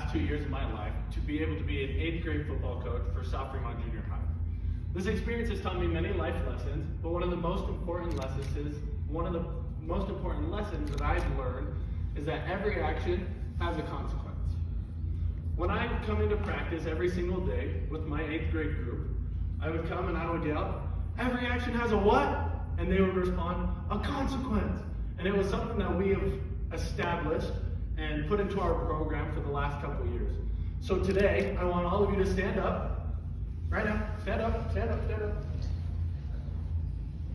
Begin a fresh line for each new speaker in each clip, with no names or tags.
past 2 years of my life to be able to be an 8th grade football coach for South Fremont Junior High. This experience has taught me many life lessons, but one of the most important lessons that I've learned is that every action has a consequence. When I come into practice every single day with my 8th grade group, I would come and I would yell, "Every action has a what?" And they would respond, "A consequence." And it was something that we have established and put into our program for the last couple of years. So today, I want all of you to stand up. Right now, stand up, stand up, stand up.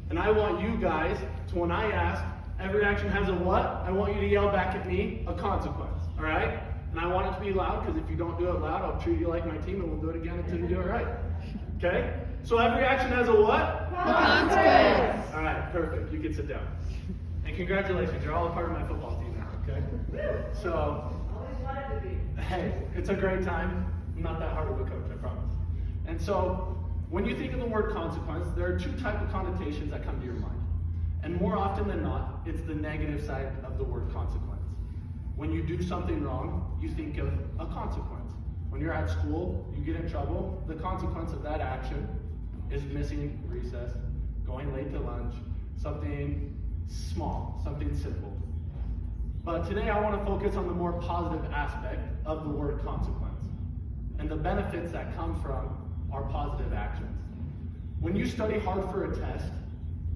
And I want you guys to, when I ask, "Every action has a what?" I want you to yell back at me, "A consequence." All right? And I want it to be loud, because if you don't do it loud, I'll treat you like my team and we'll do it again until you do it right. Okay? So every action has a what?
Consequence.
All right, perfect. You can sit down. And congratulations, you're all a part of my football team now, okay? So,
Always wanted to be.
hey, it's a great time. I'm not that hard of a coach, I promise. And so, when you think of the word consequence, there are two types of connotations that come to your mind. And more often than not, it's the negative side of the word consequence. When you do something wrong, you think of a consequence. When you're at school, you get in trouble, the consequence of that action is missing recess, going late to lunch, something small, something simple. But today I want to focus on the more positive aspect of the word consequence and the benefits that come from our positive actions. When you study hard for a test,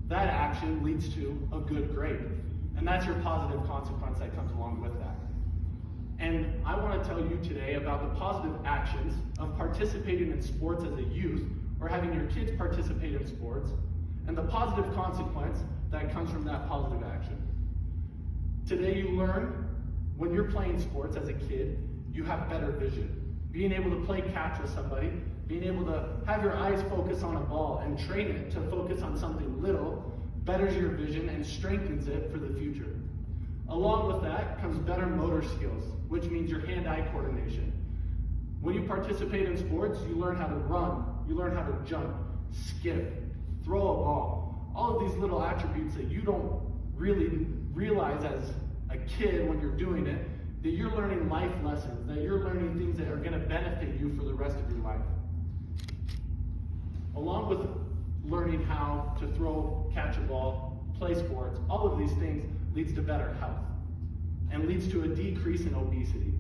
that action leads to a good grade. And that's your positive consequence that comes along with that. And I want to tell you today about the positive actions of participating in sports as a youth or having your kids participate in sports and the positive consequence that comes from that positive action. Today you learn when you're playing sports as a kid, you have better vision. Being able to play catch with somebody, being able to have your eyes focus on a ball and train it to focus on something little betters your vision and strengthens it for the future. Along with that comes better motor skills, which means your hand-eye coordination. When you participate in sports, you learn how to run, you learn how to jump, skip, throw a ball. All of these little attributes that you don't really realize as a kid when you're doing it, that you're learning life lessons, that you're learning things that are going to benefit you for the rest of your life. Along with learning how to throw, catch a ball, play sports, all of these things leads to better health and leads to a decrease in obesity.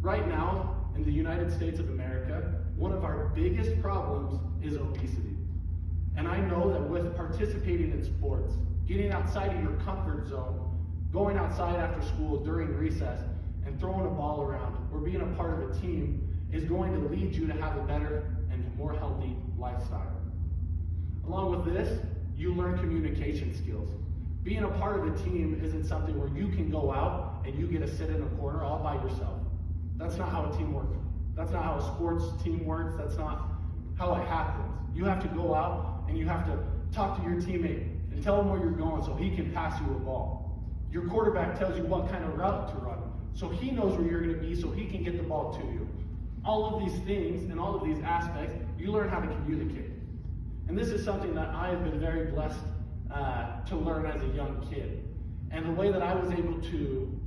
Right now, in the United States of America, one of our biggest problems is obesity. And I know that with participating in sports, getting outside of your comfort zone, going outside after school during recess, and throwing a ball around, or being a part of a team, is going to lead you to have a better and more healthy lifestyle. Along with this, you learn communication skills. Being a part of a team isn't something where you can go out and you get to sit in a corner all by yourself. That's not how a team works. That's not how a sports team works. That's not how it happens. You have to go out and you have to talk to your teammate and tell him where you're going so he can pass you a ball. Your quarterback tells you what kind of route to run, so he knows where you're going to be so he can get the ball to you. All of these things and all of these aspects, you learn how to communicate. And this is something that I have been very blessed to learn as a young kid. And the way that I was able to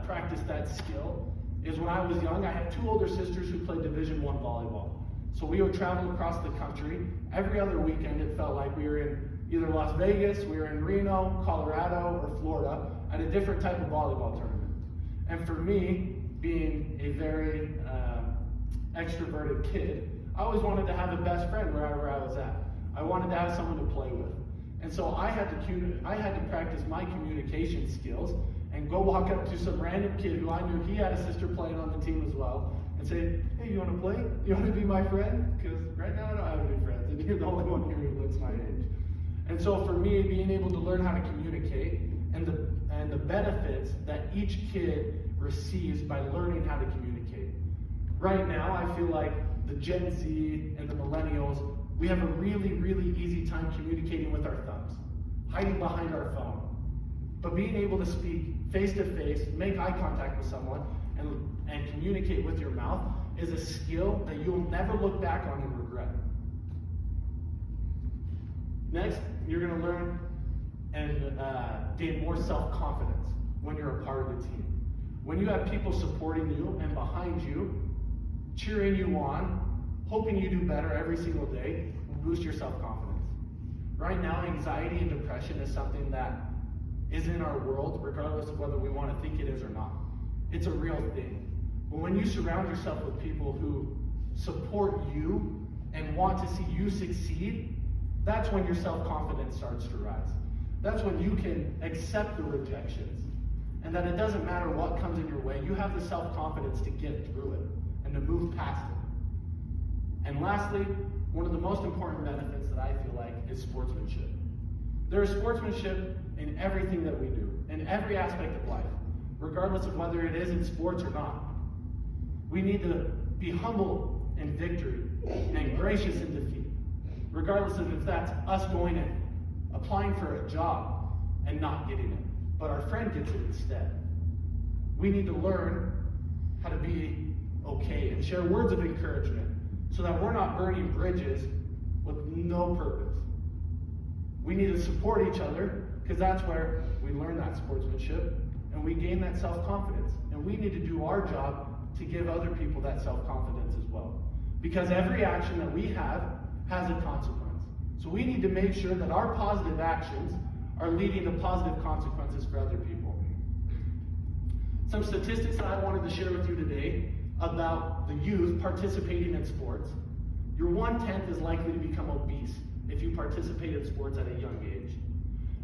practice that skill is when I was young, I had two older sisters who played Division I volleyball. So we would travel across the country. Every other weekend, it felt like we were in either Las Vegas, we were in Reno, Colorado, or Florida at a different type of volleyball tournament. And for me, being a very extroverted kid, I always wanted to have a best friend wherever I was at. I wanted to have someone to play with. And so I had to practice my communication skills and go walk up to some random kid who I knew he had a sister playing on the team as well and say, "Hey, you want to play? You want to be my friend?" Because right now I don't have any friends and you're the only one here who looks my age. And so for me, being able to learn how to communicate and the benefits that each kid receives by learning how to communicate. Right now, I feel like the Gen Z and the millennials, we have a really, really easy time communicating with our thumbs, hiding behind our phone. But being able to speak face to face, make eye contact with someone, and communicate with your mouth is a skill that you'll never look back on and regret. Next, you're going to learn and gain more self-confidence when you're a part of a team. when you have people supporting you and behind you, cheering you on, hoping you do better every single day, will boost your self-confidence. Right now, anxiety and depression is something that is in our world, regardless of whether we want to think it is or not. It's a real thing. But when you surround yourself with people who support you and want to see you succeed, that's when your self-confidence starts to rise. That's when you can accept the rejections, and that it doesn't matter what comes in your way, you have the self-confidence to get through it and to move past it. And lastly, one of the most important benefits that I feel like is sportsmanship. There is sportsmanship in everything that we do, in every aspect of life, regardless of whether it is in sports or not. We need to be humble in victory and gracious in defeat, regardless of if that's us going and applying for a job and not getting it, but our friend gets it instead. We need to learn how to be okay and share words of encouragement so that we're not burning bridges with no purpose. We need to support each other because that's where we learn that sportsmanship and we gain that self-confidence. And we need to do our job to give other people that self-confidence as well. Because every action that we have has a consequence. So we need to make sure that our positive actions are leading to positive consequences for other people. Some statistics that I wanted to share with you today about the youth participating in sports. Your 1/10 is likely to become obese if you participate in sports at a young age.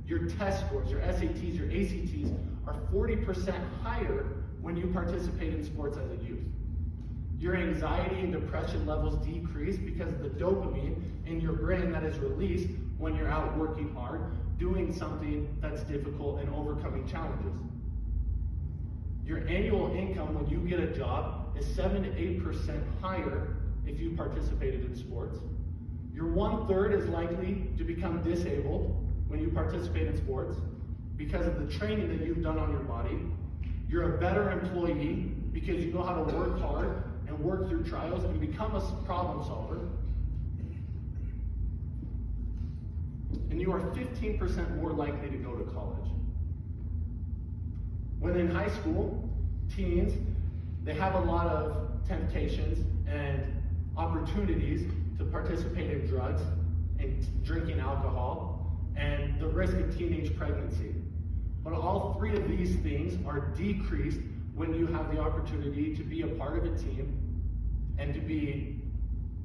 Your test scores, your SATs, your ACTs are 40% higher when you participate in sports as a youth. Your anxiety and depression levels decrease because of the dopamine in your brain that is released when you're out working hard, doing something that's difficult and overcoming challenges. Your annual income when you get a job is 7 to 8% higher if you participated in sports. Your 1/3 is likely to become disabled when you participate in sports because of the training that you've done on your body. You're a better employee because you know how to work hard and work through trials and become a problem solver. And you are 15% more likely to go to college. When in high school, teens, they have a lot of temptations and opportunities to participate in drugs and drinking alcohol and the risk of teenage pregnancy. But all three of these things are decreased when you have the opportunity to be a part of a team and to be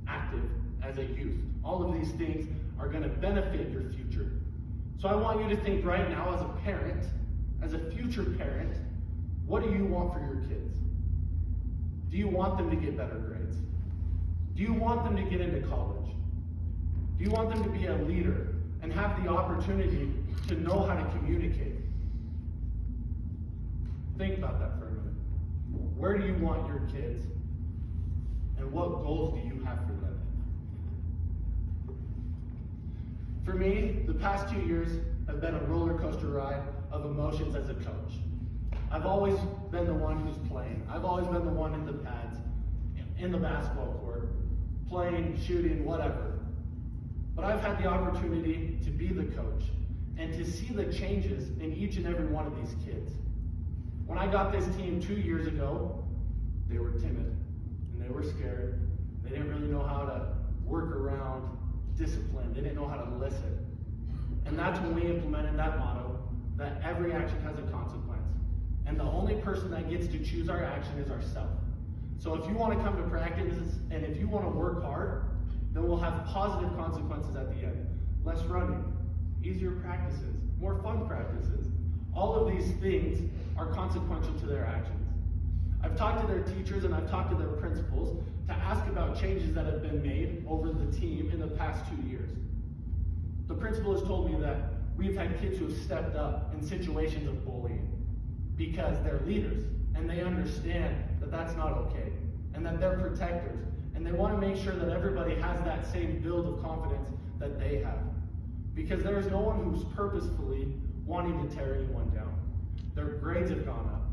active as a youth. All of these things are going to benefit your future. So I want you to think right now as a parent, as a future parent, what do you want for your kids? Do you want them to get better grades? Do you want them to get into college? Do you want them to be a leader and have the opportunity to know how to communicate? Think about that for a minute. Where do you want your kids? And what goals do you have for them? For me, the past 2 years have been a roller coaster ride of emotions as a coach. I've always been the one who's playing. I've always been the one in the pads, in the basketball court, playing, shooting, whatever. But I've had the opportunity to be the coach and to see the changes in each and every one of these kids. When I got this team 2 years ago, they were timid and they were scared. They didn't really know how to work around discipline. They didn't know how to listen. And that's when we implemented that motto that every action has a consequence. And the only person that gets to choose our action is ourselves. So if you want to come to practice and if you want to work hard, then we'll have positive consequences at the end. Less running, easier practices, more fun practices. All of these things are consequential to their actions. I've talked to their teachers and I've talked to their principals to ask about changes that have been made over the team in the past 2 years. The principal has told me that we've had kids who have stepped up in situations of bullying because they're leaders and they understand that that's not okay and that they're protectors and they want to make sure that everybody has that same build of confidence that they have. Because there is no one who's purposefully wanting to tear anyone down. Their grades have gone up.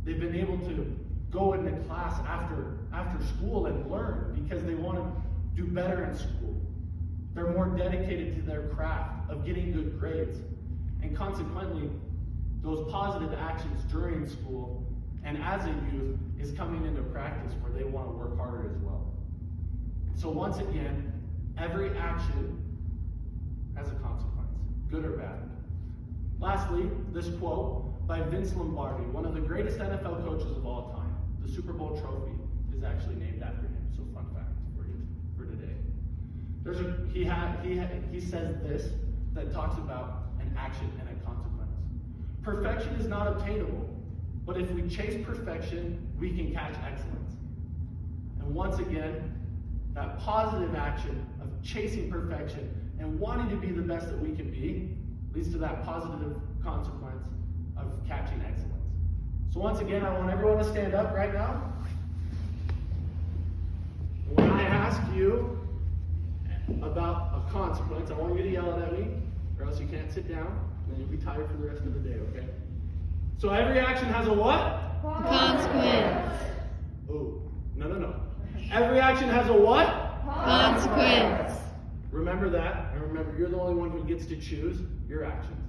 They've been able to go into class after school and learn because they want to do better in school. They're more dedicated to their craft of getting good grades. And consequently, those positive actions during school and as a youth is coming into practice where they want to work harder as well. So once again, every action has a consequence, good or bad. Lastly, this quote by Vince Lombardi, one of the greatest NFL coaches of all time. The Super Bowl trophy is actually named after him. So fun fact for you for today. He says this that talks about an action and a consequence. Perfection is not obtainable, but if we chase perfection, we can catch excellence. And once again, that positive action of chasing perfection and wanting to be the best that we can be leads to that positive consequence of catching excellence. So once again, I want everyone to stand up right now. When I ask you about a consequence, I want you to yell it at me, or else you can't sit down, and then you'll be tired for the rest of the day, okay? So every action has a what?
Consequence.
Oh, no. Every action has a what?
Consequence.
Remember that, and remember you're the only one who gets to choose your actions.